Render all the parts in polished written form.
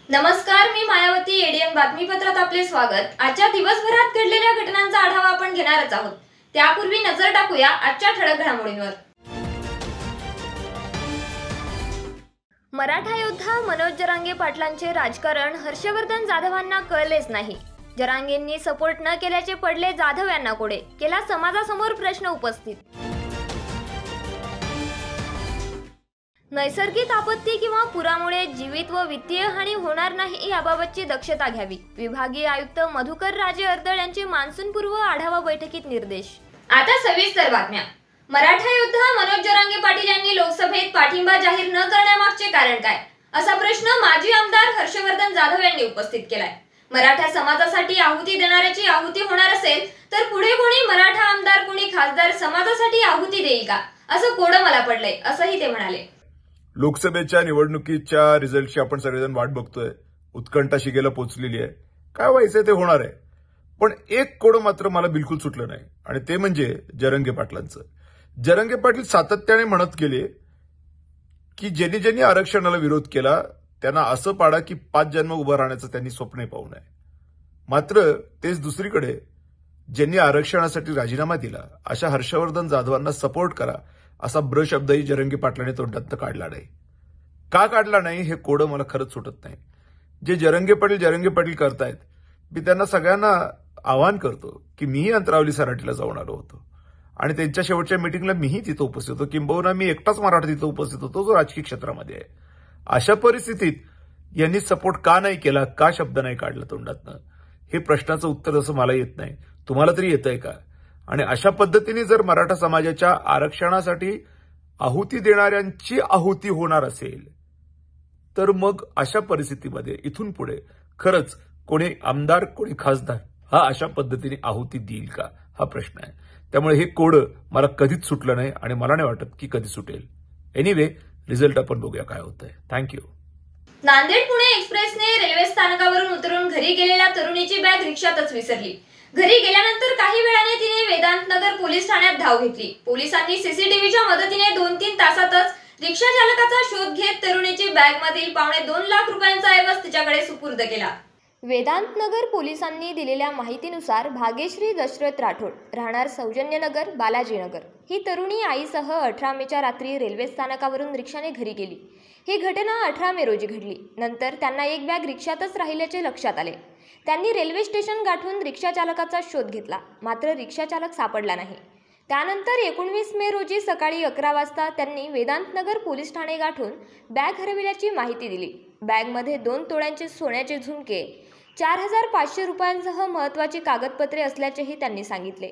नमस्कार, मी मायावती. एडीएन बातमीपत्रात आपले स्वागत. आजच्या दिवसभरात घडलेल्या घटनांचा आढावा आपण घेणारच आहोत. त्यापूर्वी नजर टाकूया आजच्या ठळक घडामोडींवर. मराठा योद्धा मनोज जरांगे पाटलांचे राजकारण हर्षवर्धन जाधवांना कळलेच नाही. जरांगेंनी सपोर्ट न केल्याचे पडले जाधव यांना कोडे. केला समाजासमोर प्रश्न उपस्थित. नैसर्गिक आपत्ती किंवा पुरामुळे जीवित व वित्तीय हानी होणार नाही याबाबतची दक्षता घ्यावी. विभागीय आयुक्त मधुकर राजे अर्दळ यांचे मान्सूनपूर्व आढावा बैठकीत निर्देश. आता सविस्तर बातम्या. मराठा योद्धा मनोज जरांगे पाटील यांनी लोकसभेत पाठिंबा जाहीर न करण्यामागचे कारण काय, असा प्रश्न माजी आमदार हर्षवर्धन जाधव यांनी उपस्थित केलाय. मराठा समाजासाठी आहुती देणाऱ्याची आहुती होणार असेल तर पुढे कोणी मराठा आमदार कोणी खासदार समाजासाठी आहुती देईल का, असं कोडं मला पडलंय, असंही ते म्हणाले. लोकसभेच्या निवडणुकीच्या रिझल्टची आपण सगळेजण वाट बघतोय. उत्कंठा शिगेला पोहोचलेली आहे. काय व्हायचंय ते होणार आहे. पण एक कोडं मात्र मला बिलकुल सुटलं नाही आणि ते म्हणजे जरांगे पाटलांचं. जरांगे पाटील सातत्याने म्हणत गेले की ज्यांनी ज्यांनी आरक्षणाला विरोध केला त्यांना असं पाडा की 5 जन्म उभं राहण्याचं त्यांनी स्वप्नही पाहू नये. मात्र तेच दुसरीकडे ज्यांनी आरक्षणासाठी राजीनामा दिला अशा हर्षवर्धन जाधवांना सपोर्ट करा असा शब्दही जरांगे पाटलांनी तोंडात काढला नाही. का काढला नाही हे कोडं मला खरंच सुटत नाही. जे जरांगे पाटील करतायत, मी त्यांना सगळ्यांना आवाहन करतो की मीही अंतरावली सराटीला जाऊन आलो होतो आणि त्यांच्या शेवटच्या मीटिंगला मीही तिथं उपस्थित होतो. किंबहुना मी एकटाच मराठा तिथं उपस्थित होतो जो राजकीय क्षेत्रामध्ये आहे. अशा परिस्थितीत यांनी सपोर्ट का नाही केला, का शब्द नाही काढला तोंडातनं, हे प्रश्नाचं उत्तर जसं मला येत नाही, तुम्हाला तरी येतंय का? आणि अशा पद्धतीने जर मराठा समाजाच्या आरक्षणासाठी आहुती देणाऱ्यांची आहुती होणार असेल तर मग अशा परिस्थितीमध्ये इथून पुढे खरंच कोणी आमदार कोणी खासदार हा अशा पद्धतीने आहुती देईल का, हा प्रश्न आहे. त्यामुळे हे कोडं मला कधीच सुटलं नाही आणि मला नाही वाटत की कधी सुटेल. एनिवे, रिझल्ट आपण बघूया काय होतंय. थँक्यू. नांदेड पुणे एक्सप्रेसने रेल्वे स्थानकावरून उतरून घरी गेलेल्या तरुणीची बॅग रिक्षातच विसरली. घरी गेल्यानंतर काही वेळाने तिने वेदांतनगर पोलीस ठाण्यात धाव घेतली. पोलिसांनी सीसीटीव्हीच्या मदतीने 2-3 तासातच रिक्षा चालकाचा शोध घेत तरुणीची बॅगमधील $2.25 लाख रुपयांचा ऐवज तिच्याकडे सुपूर्द केला. वेदांतनगर पोलिसांनी दिलेल्या माहितीनुसार भाग्यश्री दशरथ राठोड, राहणार सौजन्यनगर, बालाजीनगर, ही तरुणी आईसह 18 मेच्या रात्री रेल्वे स्थानकावरून रिक्षाने घरी गेली. ही घटना 18 मे रोजी घडली. नंतर त्यांना एक बॅग रिक्षातच राहिल्याचे लक्षात आले. त्यांनी रेल्वे स्टेशन गाठून रिक्षा चालकाचा शोध घेतला, मात्र रिक्षा चालक सापडला नाही. त्यानंतर 19 मे रोजी सकाळी 11 वाजता त्यांनी वेदांतनगर पोलीस ठाणे गाठून बॅग हरविल्याची माहिती दिली. बॅगमध्ये 2 तोळ्यांचे सोन्याचे झुमके, 4500 रुपयांसह महत्त्वाची कागदपत्रे असल्याचेही त्यांनी सांगितले.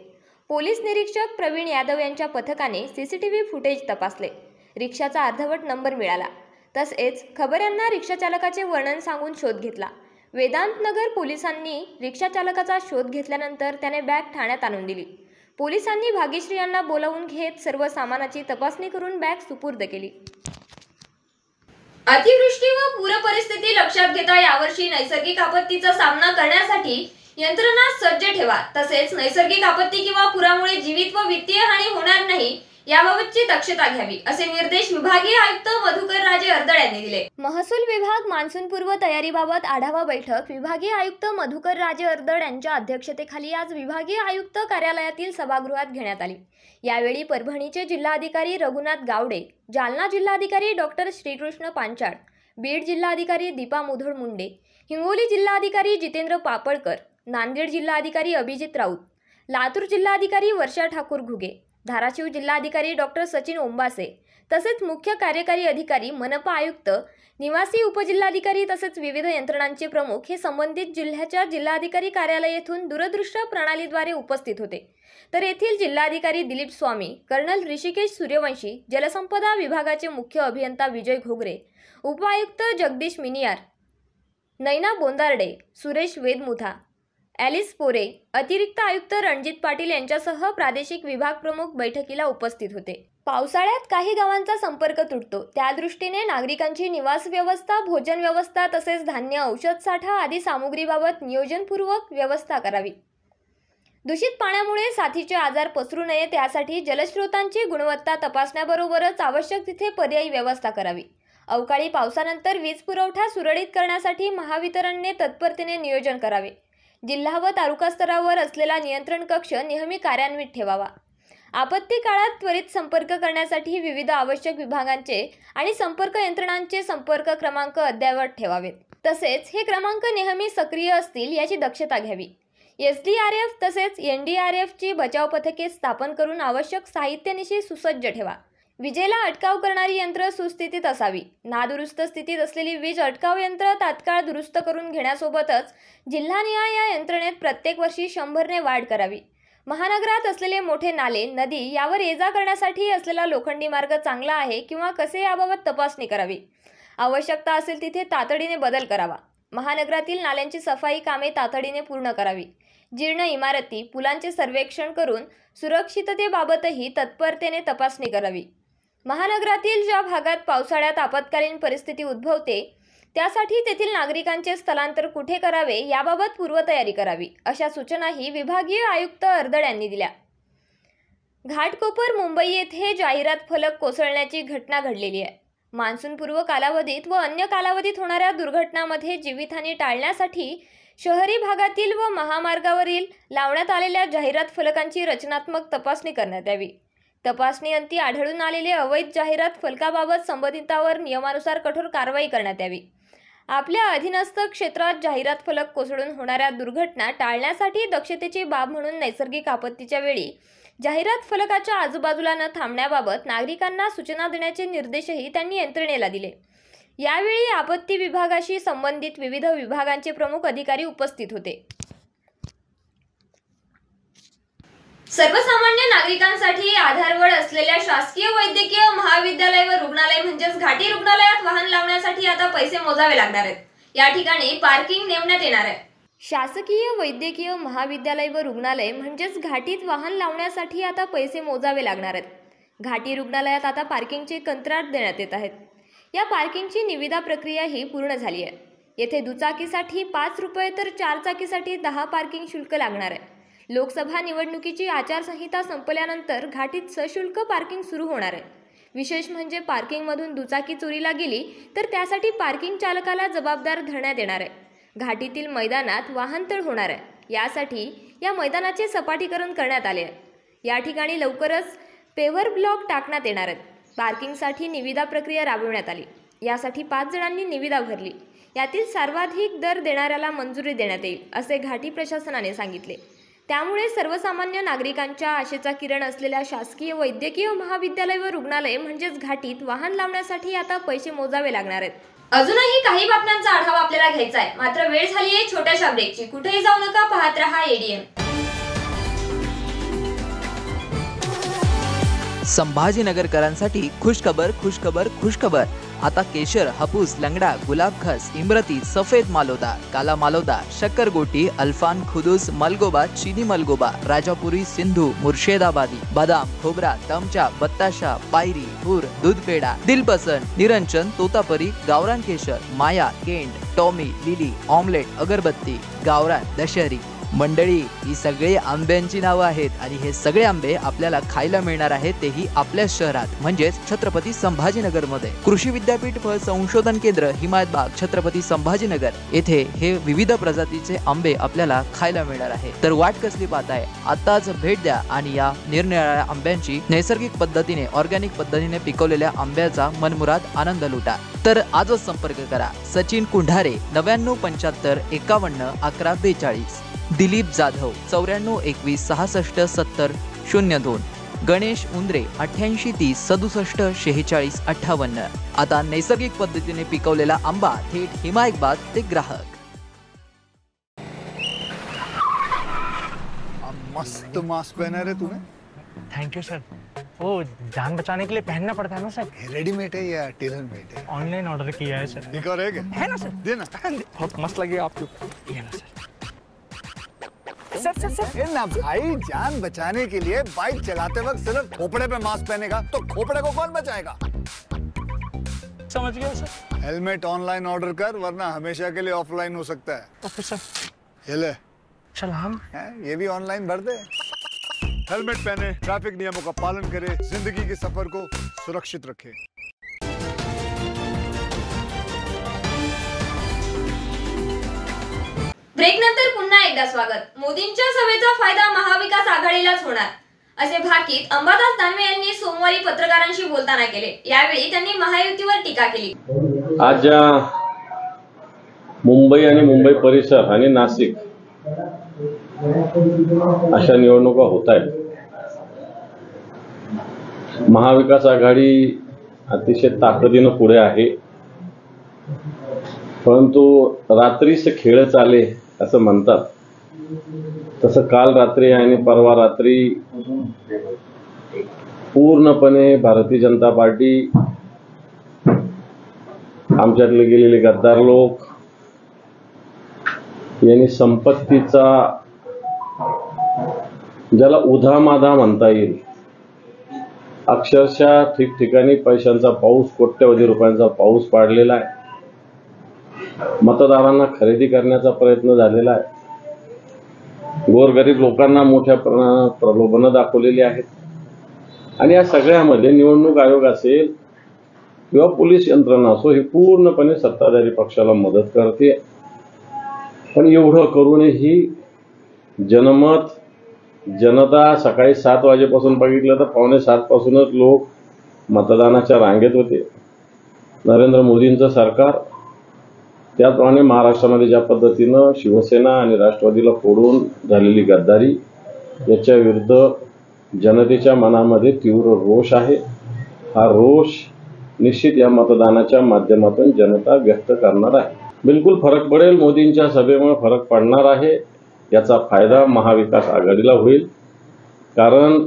पोलीस निरीक्षक प्रवीण यादव यांच्या पथकाने सीसीटीव्ही फुटेज तपासले. रिक्षाचा अर्धवट नंबर मिळाला. तसेच खबऱ्यांना रिक्षा चालकाचे वर्णन सांगून शोध घेतला. वेदांतनगर पोलिसांनी रिक्षा चालकाचा शोध घेतल्यानंतर त्याने बॅग ठाण्यात आणून दिली. पोलिसांनी भाग्यश्री यांना बोलावून घेत सर्व सामानाची तपासणी करून बॅग सुपूर्द केली. अतिवृष्टी व पूर परिस्थिती लक्षात घेता यावर्षी नैसर्गिक आपत्तीचा सामना करण्यासाठी यंत्रणा सज्ज ठेवा. तसेच नैसर्गिक आपत्ती किंवा पुरामुळे जीवित व वित्तीय हानी होणार नाही याबाबतची दक्षता घ्यावी, असे निर्देश विभागीय आयुक्त मधुकर राजे अर्दळ यांनी दिले. महसूल विभाग मान्सूनपूर्व तयारीबाबत आढावा बैठक विभागीय आयुक्त मधुकर राजे अर्दळ यांच्या अध्यक्षतेखाली आज विभागीय आयुक्त कार्यालयातील सभागृहात घेण्यात आली. यावेळी परभणीचे जिल्हाधिकारी रघुनाथ गावडे, जालना जिल्हाधिकारी डॉक्टर श्रीकृष्ण पांचाळ, बीड जिल्हाधिकारी दीपा मुधोळ मुंडे, हिंगोली जिल्हाधिकारी जितेंद्र पापळकर, नांदेड जिल्हाधिकारी अभिजित राऊत, लातूर जिल्हाधिकारी वर्षा ठाकूर घुगे, धाराशिव जिल्हाधिकारी डॉक्टर सचिन ओंबासे तसेच मुख्य कार्यकारी अधिकारी, मनपा आयुक्त, निवासी उपजिल्हाधिकारी तसेच विविध यंत्रणांचे प्रमुख हे संबंधित जिल्ह्याच्या जिल्हाधिकारी कार्यालय येथून दूरदृश्य प्रणालीद्वारे उपस्थित होते. तर येथील जिल्हाधिकारी दिलीप स्वामी, कर्नल ऋषिकेश सूर्यवंशी, जलसंपदा विभागाचे मुख्य अभियंता विजय घोगरे, उपायुक्त जगदीश मिनियार, नैना बोंदार्डे, सुरेश वेदमुथा, ॲलिस पोरे, अतिरिक्त आयुक्त रणजित पाटील यांच्यासह प्रादेशिक विभाग प्रमुख बैठकीला उपस्थित होते. पावसाळ्यात काही गावांचा संपर्क तुटतो, त्या दृष्टीने नागरिकांची निवास व्यवस्था, भोजन व्यवस्था तसेच धान्य, औषध साठा आदी सामुग्रीबाबत नियोजनपूर्वक व्यवस्था करावी. दूषित पाण्यामुळे साथीचे आजार पसरू नये त्यासाठी जलस्रोतांची गुणवत्ता तपासण्याबरोबरच आवश्यक तिथे पर्यायी व्यवस्था करावी. अवकाळी पावसानंतर वीज पुरवठा सुरळीत करण्यासाठी महावितरणने तत्परतेने नियोजन करावे. जिल्हा व तालुका स्तरावर असलेला नियंत्रण कक्ष नेहमी कार्यान्वित ठेवावा. आपत्ती काळात त्वरित संपर्क करण्यासाठी विविध आवश्यक विभागांचे आणि संपर्क यंत्रणांचे संपर्क क्रमांक अद्ययावत ठेवावेत. तसेच हे क्रमांक नेहमी सक्रिय असतील याची दक्षता घ्यावी. SDRF तसेच NDRFची बचाव पथके स्थापन करून आवश्यक साहित्यानिशी सुसज्ज ठेवा. विजेला अटकाव करणारी यंत्र सुस्थितीत असावी. नादुरुस्त स्थितीत असलेली वीज अटकाव यंत्र तात्काळ दुरुस्त करून घेण्यासोबतच जिल्हानिहाय या यंत्रणेत प्रत्येक वर्षी 100ने वाढ करावी. महानगरात असलेले मोठे नाले, नदी यावर ये-जा करण्यासाठी असलेला लोखंडी मार्ग चांगला आहे किंवा कसे याबाबत तपासणी करावी. आवश्यकता असेल तिथे तातडीने बदल करावा. महानगरातील नाल्यांची सफाई कामे तातडीने पूर्ण करावी. जीर्ण इमारती, पुलांचे सर्वेक्षण करून सुरक्षिततेबाबतही तत्परतेने तपासणी करावी. महानगरातील ज्या भागात पावसाळ्यात आपत्कालीन परिस्थिती उद्भवते त्यासाठी तेथील नागरिकांचे स्थलांतर कुठे करावे याबाबत पूर्वतयारी करावी, अशा सूचनाही विभागीय आयुक्त अर्दड यांनी दिल्या. घाटकोपर, मुंबई येथे जाहिरात फलक कोसळण्याची घटना घडलेली आहे. मान्सूनपूर्व कालावधीत व अन्य कालावधीत होणाऱ्या दुर्घटनांमध्ये जीवितहानी टाळण्यासाठी शहरी भागातील व महामार्गावरील लावण्यात आलेल्या जाहिरात फलकांची रचनात्मक तपासणी करण्यात यावी. तपासणीअंती आढळून आलेले अवैध जाहिरात फलकाबाबत संबंधितांवर नियमानुसार कठोर कारवाई करण्यात यावी. आपल्या अधीनस्थ क्षेत्रात जाहिरात फलक कोसळून होणाऱ्या दुर्घटना टाळण्यासाठी दक्षतेची बाब म्हणून नैसर्गिक आपत्तीच्या वेळी जाहिरात फलकाच्या आजूबाजूला न थांबण्याबाबत नागरिकांना सूचना देण्याचे निर्देशही त्यांनी यंत्रणेला दिले. यावेळी आपत्ती विभागाशी संबंधित विविध विभागांचे प्रमुख अधिकारी उपस्थित होते. सर्वसामान्य नागरिकांसाठी आधारवड असलेल्या शासकीय वैद्यकीय महाविद्यालय व रुग्णालय म्हणजेच घाटी रुग्णालयात वाहन लावण्यासाठी आता पैसे मोजावे लागणार आहेत. या ठिकाणी पार्किंग नेमण्यात येणार आहे. शासकीय वैद्यकीय महाविद्यालय व रुग्णालय म्हणजेच घाटीत वाहन लावण्यासाठी आता पैसे मोजावे लागणार आहेत. घाटी रुग्णालयात आता पार्किंगचे कंत्राट देण्यात येत आहेत. या पार्किंगची निविदा प्रक्रिया ही पूर्ण झाली आहे. येथे दुचाकीसाठी 5 रुपये तर 4 चाकीसाठी 10 पार्किंग शुल्क लागणार आहे. लोकसभा निवडणुकीची आचारसंहिता संपल्यानंतर घाटीत सशुल्क पार्किंग सुरू होणार आहे. विशेष म्हणजे पार्किंगमधून दुचाकी चोरीला गेली तर त्यासाठी पार्किंग चालकाला जबाबदार धरण्यात येणार आहे. घाटीतील मैदानात वाहनतळ होणार आहे. यासाठी या मैदानाचे सपाटीकरण करण्यात आले आहे. या ठिकाणी लवकरच पेव्हर ब्लॉक टाकण्यात येणार आहेत. पार्किंगसाठी निविदा प्रक्रिया राबवण्यात आली. यासाठी 5 जणांनी निविदा भरली. यातील सर्वाधिक दर देणाऱ्याला मंजुरी देण्यात येईल असे घाटी प्रशासनाने सांगितले. त्यामुळे सर्वसामान्य नागरिकांच्या आशेचा किरण असलेल्या शासकीय वैद्यकीय महाविद्यालय व रुग्णालय म्हणजेच घाटीत वाहन लावण्यासाठी आता पैसे मोजावे लागणार आहेत. अजूनही काही बातम्यांचा आढावा आपल्याला घ्यायचा आहे, मात्र वेळ झाली आहे छोट्याशा ब्रेकची. कुठेही जाऊ नका, पाहत रहा ADM. संभाजीनगरकरांसाठी खुशखबर खुशखबर खुशखबर. आता केशर, हापूस, लंगडा, गुलाबखस, इमरती, सफेद मालोदा, काला मालोदा, शक्करगोटी, अल्फान, खुदूस, मलगोबा, चीनी मलगोबा, राजापुरी, सिंधू, मुर्शिदाबादी, बदाम, खोबरा, तमचा, बत्ताशा, पायरी, हुर, दूध पेडा, दिलपसंद, निरंजन, तोतापरी, गावरान केशर, माया, केंट, टॉमी, लिली, ऑमलेट, अगरबत्ती, गावरान, दशहरी. मंडळी, ही सगळी आंब्यांची नावं आहेत आणि हे सगळे आंबे आपल्याला खायला मिळणार आहेत, तेही आपल्या शहरात म्हणजेच छत्रपती संभाजीनगर मध्ये. कृषी विद्यापीठ फळ संशोधन केंद्र, हिमायतबाग, छत्रपती संभाजीनगर येथे हे विविध प्रजातीचे आंबे आपल्याला खायला मिळणार आहे. तर वाट कसली पाहताय? आताच भेट द्या आणि या निरनिराळ्या आंब्यांची नैसर्गिक पद्धतीने, ऑर्गॅनिक पद्धतीने पिकवलेल्या आंब्याचा मनमुराद आनंद लुटा. तर आजच संपर्क करा. सचिन कुंढारे 9975 51 11 42, दिलीप जाधव 94 21 66 70 02, गणेश उंद्रे 88 30 67 46 58. आता नैसर्गिक पद्धतीने पिकवलेला आंबा थेट हिमायतबाग ते ग्राहक. मस्त मास्क पहना रहे तुम्हें. Thank you sir. वो जान बचाने के लिए पहनना पड़ता है ना सर. रेडीमेड है या टेलर मेड है? ऑनलाइन ऑर्डर किया है सर. एक और है क्या? है ना सर. देना. बहुत मस्त लगे आपको. ये ना सर. ए ना भाई, जान बचाने के लिए बाइक चलाते वक्त सिर्फ खोपड़े पे मास्क पहनेगा तो खोपड़े को कौन बचाएगा? समझ गया सर। हेलमेट ऑनलाइन ऑर्डर कर, वरना हमेशा के लिए ऑफलाइन हो सकता है। Okay sir. ये ले, चल हम ये भी ऑनलाइन भर दे। हेलमेट पहने, ट्रैफिक नियमों का पालन करे, जिंदगी के सफर को सुरक्षित रखे। ब्रेक नंतर पुन्हा एकदा स्वागत। मोदींच्या सभेचा फायदा महाविकास आघाडीलाच होणार असे भाकीत अंबादास दानवे यांनी सोमवारी पत्रकारांशी बोलताना केले। यावेळी त्यांनी महायुतीवर टीका केली। आज ज्या मुंबई आणि मुंबई परिसर आणि नाशिक अशा निवडणुका होत आहेत, महाविकास आघाडी अतिशय ताकदीनं पुढे आहे, परंतु रात्रीचे खेळ चाले असं म्हणतात तसं काल रात्री आणि परवा रात्री पूर्णपणे भारतीय जनता पार्टी, आमच्यातले गेलेले गद्दार लोक यांनी संपत्तीचा ज्याला उधामाधा म्हणता येईल, अक्षरशः ठिकठिकाणी पैशांचा पाऊस, कोट्यवधी रुपयांचा पाऊस पाडलेला आहे। मतदारांना खरेदी करण्याचा प्रयत्न झालेला आहे। गोरगरीब लोकांना मोठ्या प्रमाणात प्रलोभनं दाखवलेली आहेत आणि या सगळ्यामध्ये निवडणूक आयोग असेल किंवा पोलीस यंत्रणा असो, ही पूर्णपणे सत्ताधारी पक्षाला मदत करते। पण एवढं करूनही जनमत, जनता सकाळी 7 वाजेपासून बघितलं तर 6:45 पासूनच लोक मतदानाच्या रांगेत होते। नरेंद्र मोदींचं सरकार, त्याप्रमाणे महाराष्ट्रामध्ये ज्या पद्धतीनं शिवसेना आणि राष्ट्रवादीला फोडून झालेली गद्दारी, याच्या विरुद्ध जनतेच्या मनामध्ये तीव्र रोष आहे। हा रोष निश्चित या मतदानाच्या माध्यमातून जनता व्यक्त करणार आहे। बिलकुल फरक पडेल, मोदींच्या सभेमुळे फरक पडणार आहे। याचा फायदा महाविकास आघाडीला होईल, कारण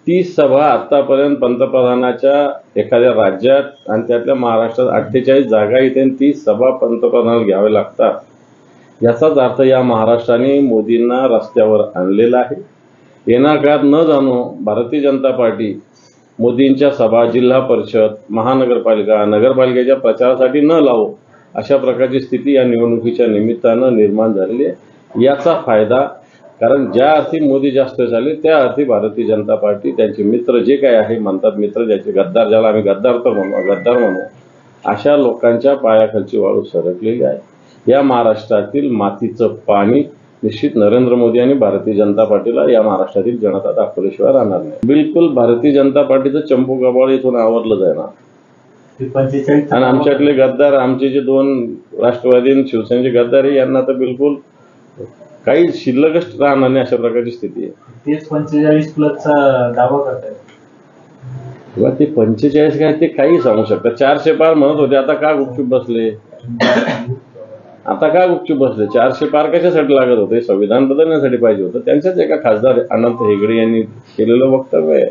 ती सभा आतापर्यंत पंतप्रधानाच्या एखाद्या राज्यात आणि त्यातल्या महाराष्ट्रात 48 जागा इथे 30 सभा पंतप्रधानाला घ्यावे लागतात। याचाच अर्थ या महाराष्ट्राने मोदींना रस्त्यावर आणलेला आहे। येणाऱ्या काळात न जाणो भारतीय जनता पार्टी मोदींच्या सभा, जिल्हा परिषद, महानगरपालिका, नगरपालिकेच्या प्रचारासाठी न लावो, अशा प्रकारची स्थिती या निवडणुकीच्या निमित्तानं निर्माण झालेली आहे। याचा फायदा, कारण ज्या अर्थी मोदी जास्त झाले त्या अर्थी भारतीय जनता पार्टी, त्यांचे मित्र जे काय आहे म्हणतात, मित्र ज्याचे गद्दार, ज्याला आम्ही गद्दार म्हणू, अशा लोकांच्या पायाखालची वाळू सरकलेली आहे। या महाराष्ट्रातील मातीचं पाणी निश्चित नरेंद्र मोदी आणि भारतीय जनता पार्टीला या महाराष्ट्रातील जनता दाखवल्याशिवाय राहणार नाही। बिलकुल भारतीय जनता पार्टीचं चंपू कपाळ इथून आवरलं जाणार आणि आमच्यातले गद्दार, आमचे जे 2 राष्ट्रवादी आणि शिवसेनेचे गद्दार आहे, यांना तर बिलकुल काही शिल्लकच राहणार नाही, अशा प्रकारची स्थिती आहे। तेच 45+ दावा करतायत किंवा ते 45 काय, ते काही सांगू शकतात। 400 पार म्हणत होते, आता का गुपचूप बसले? आता का गुपचूप बसले? 400 पार कशासाठी लागत होते? संविधान बदलण्यासाठी पाहिजे होतं। त्यांच्याच एका खासदार अनंत हेगडे यांनी केलेलं वक्तव्य आहे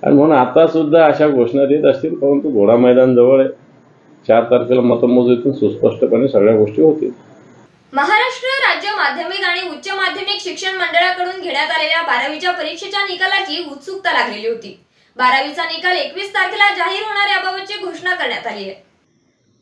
आणि म्हणून आता सुद्धा अशा घोषणा देत असतील, परंतु घोडा मैदान जवळ आहे। 4 तारखेला मतमोजणीतून सुस्पष्टपणे सगळ्या गोष्टी होतील। महाराष्ट्र राज्य माध्यमिक आणि उच्च माध्यमिक शिक्षण मंडळाकडून घेण्यात आलेल्या 12वीच्या परीक्षेच्या निकालाची उत्सुकता लागलेली होती। 12वीचा निकाल 21 तारखेला जाहीर होणार याबाबतची घोषणा करण्यात आली आहे।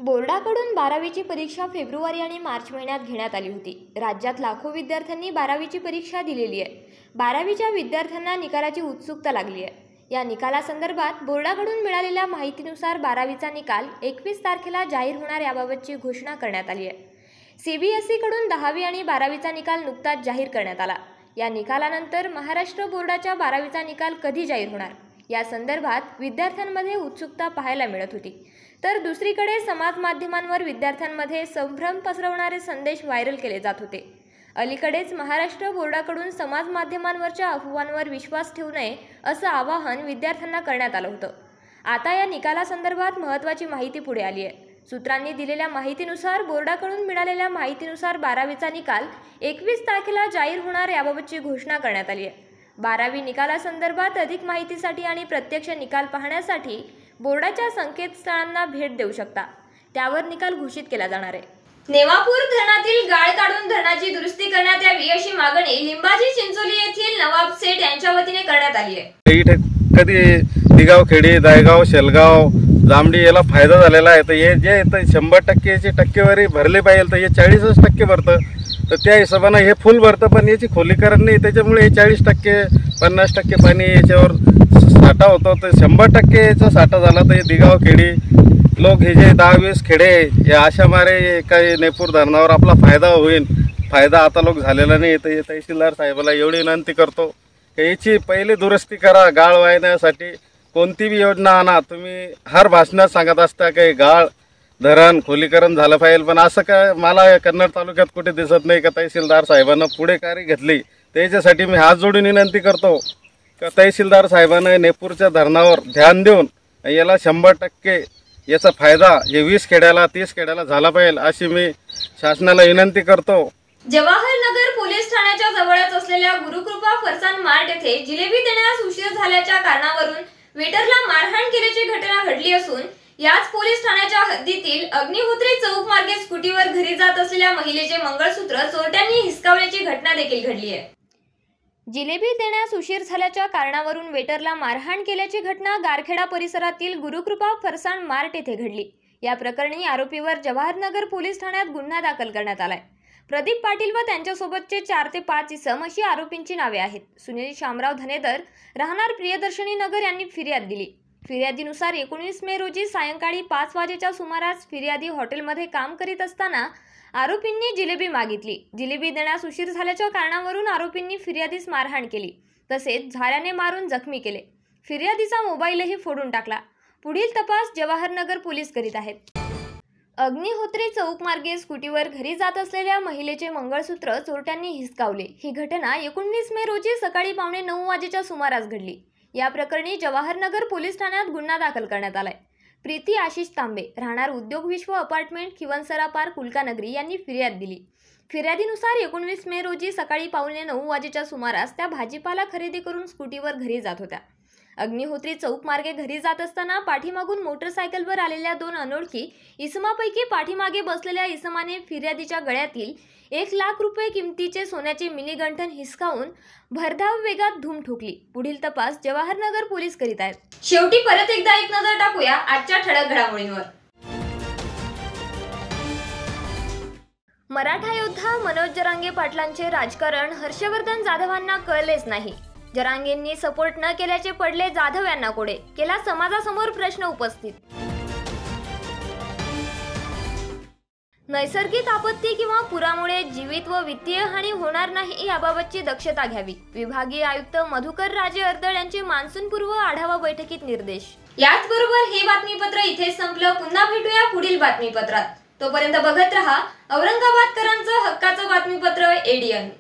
बोर्डाकडून 12वीची परीक्षा फेब्रुवारी आणि मार्च महिन्यात घेण्यात आली होती। राज्यात लाखो विद्यार्थ्यांनी 12वीची परीक्षा दिलेली आहे। 12वीच्या विद्यार्थ्यांना निकालाची उत्सुकता लागली आहे। या निकालासंदर्भात बोर्डाकडून मिळालेल्या माहितीनुसार 12वीचा निकाल 21 तारखेला जाहीर होणार याबाबतची घोषणा करण्यात आली आहे। CBSE कडून 10वी आणि 12वीचा निकाल नुकताच जाहीर करण्यात आला। या निकालानंतर महाराष्ट्र बोर्डाच्या 12वीचा निकाल कधी जाहीर होणार या संदर्भात विद्यार्थ्यांमध्ये उत्सुकता पाहायला मिळत होती। तर दुसरीकडे समाज माध्यमांवर विद्यार्थ्यांमध्ये संभ्रम पसरवणारे संदेश व्हायरल केले जात होते। अलीकडेच महाराष्ट्र बोर्डाकडून समाज माध्यमांवरच्या अफवांवर विश्वास ठेवू नये असं आवाहन विद्यार्थ्यांना करण्यात आलं होतं। आता या निकालासंदर्भात महत्त्वाची माहिती पुढे आली आहे। सूत्रांनी दिलेल्या माहितीनुसार बोर्डाकडून मिळालेल्या माहितीनुसार 12वीचा निकाल 21 तारखेला जाहीर होणार याबाबतची घोषणा करण्यात आली आहे। 12वी निकालासंदर्भात अधिक माहितीसाठी आणि प्रत्यक्ष निकाल पाहण्यासाठी बोर्डाच्या संकेतस्थळांना भेट देऊ शकता, त्यावर निकाल घोषित केला जाणार आहे। नेवापूर धरणातील गाळ काढून धरणाची दुरुस्ती करण्यात यावी अशी मागणी लिंबाजी चिंचोली येथील नवाब सेठ यांच्या वतीने करण्यात आली आहे. इथे कधी दिगाव खेडी, दायगाव, शेलगाव, जांभडी याला फायदा झालेला आहे. तर हे जे 100% टक्केवारी भरली पाहिजे तर हे 40% भरतं. तर त्या हिशोबानं हे फुल भरतं, पण याची खोलीकरण नाही. त्याच्यामुळे हे 40% 50% पाणी याच्यावर साठा होतो. तर 100% याचा साठा झाला तर हे दिगाव खेडी लोक हे जे 10-20 खेडे या अशा मारे काही नेपूर धरणावर आपला फायदा होईल. फायदा आता लोक झालेला नाही. तर तहसीलदार साहेबाला एवढी विनंती करतो की याची पहिली दुरुस्ती करा. गाळ वाहण्यासाठी कोणती बी योजना आणा. तुम्ही हर भाषणात सांगत असता की गाळ धरण खोलीकरण झालं पाहिजे, पण असं काय मला कन्नड तालुक्यात कुठे दिसत नाही का तहसीलदार साहेबांना पुढे कार्य घेतली. त्याच्यासाठी मी हात जोडून विनंती करतो का तहसीलदार साहेबांना नेपूरच्या धरणावर ध्यान देऊन याला 100% याचा फायदा हे 20 खेड्याला 30 खेड्याला झाला पाहिजे अशी मी शासनाला विनंती करतो. जवाहरनगर पोलीस ठाण्याच्या जवळच असलेल्या गुरुकृपा फरसान मार्ट येथे जिलेबी देण्यास उशीर झाल्याच्या कारणावरून वेटरला मारहाण केल्याची घटना घडली असून याच पोलीस ठाण्याच्या हद्दीतील अग्निहोत्री चौक मार्गे स्कूटीवर घरी जात असलेल्या महिलेचे मंगळसूत्र चोरट्यांनी हिसकावल्याची घटना देखील घडली आहे. जिलेबी देण्यास उशीर झाल्याच्या कारणावरून वेटरला मारहाण केल्याची घटना गारखेडा परिसरातील गुरुकृपा फरसान मार्ट येथे घडली. या प्रकरणी आरोपीवर जवाहरनगर पोलीस ठाण्यात गुन्हा दाखल करण्यात आलाय. प्रदीप पाटील व त्यांच्यासोबतचे 4 ते 5 इसम अशी आरोपींची नावे आहेत. सुनील शामराव धनेदर राहणार प्रियदर्शनी नगर यांनी फिर्याद दिली. फिर्यादीनुसार 19 मे रोजी सायंकाळी 5 वाजेच्या सुमारास फिर्यादी हॉटेलमध्ये काम करीत असताना आरोपींनी जिलेबी मागितली. जिलेबी देण्यास उशीर झाल्याच्या कारणावरून आरोपींनी फिर्यादीस मारहाण केली, तसेच झाऱ्याने मारून जखमी केले. फिर्यादीचा मोबाईलही फोडून टाकला. पुढील तपास जवाहरनगर पोलीस करीत आहेत. अग्निहोत्री चौक मार्गे स्कूटीवर घरी जात असलेल्या महिलेचे मंगळसूत्र चोरट्यांनी हिसकावले. ही घटना 19 मे रोजी सकाळी 8:45 वाजेच्या सुमारास घडली. या प्रकरणी जवाहरनगर पोलीस ठाण्यात गुन्हा दाखल करण्यात आलाय. प्रीती आशिष तांबे राहणार उद्योग विश्व अपार्टमेंट खिवनसरा पार्क उल्कानगरी यांनी फिर्याद दिली. फिर्यादीनुसार 19 मे रोजी सकाळी 8:45 वाजेच्या सुमारास त्या भाजीपाला खरेदी करून स्कूटीवर घरी जात होत्या. अग्निहोत्री चौक मार्गे घरी जात असताना पाठीमागून मोटरसायकलवर आलेल्या 2 अनोळखी इसमापैकी पाठीमागे बसलेल्या इसमाने फिर्यादीच्या गळ्यातील 1 लाख रुपये किमतीचे सोन्याचे मिनी गंठन हिसकावून भरधाव वेगात धूम ठोकली. पुढील तपास जवाहरनगर पोलीस करीत आहेत. शेवटी परत एकदा एक नजर टाकूया आजच्या ठळक घडामोडींवर. मराठा योद्धा मनोज जरांगे पाटलांचे राजकारण हर्षवर्धन जाधवांना कळलेच नाही. जरांगेंनी सपोर्ट न केल्याचे पडले जाधव यांना कोडे. केला समाजासमोर प्रश्न उपस्थित. नैसर्गिक आपत्ती किंवा पुरामुळे जीवित व वित्तीय हानी होणार नाही याबाबतची दक्षता घ्यावी. विभागीय आयुक्त मधुकर राजे अर्दळ यांचे मान्सूनपूर्व आढावा बैठकीत निर्देश. याचबरोबर हे बातमीपत्र इथेच संपलं. पुन्हा भेटूया पुढील बातमीपत्रात. तोपर्यंत बघत रहा औरंगाबादकरांचं हक्काचं बातमीपत्र एडीएन.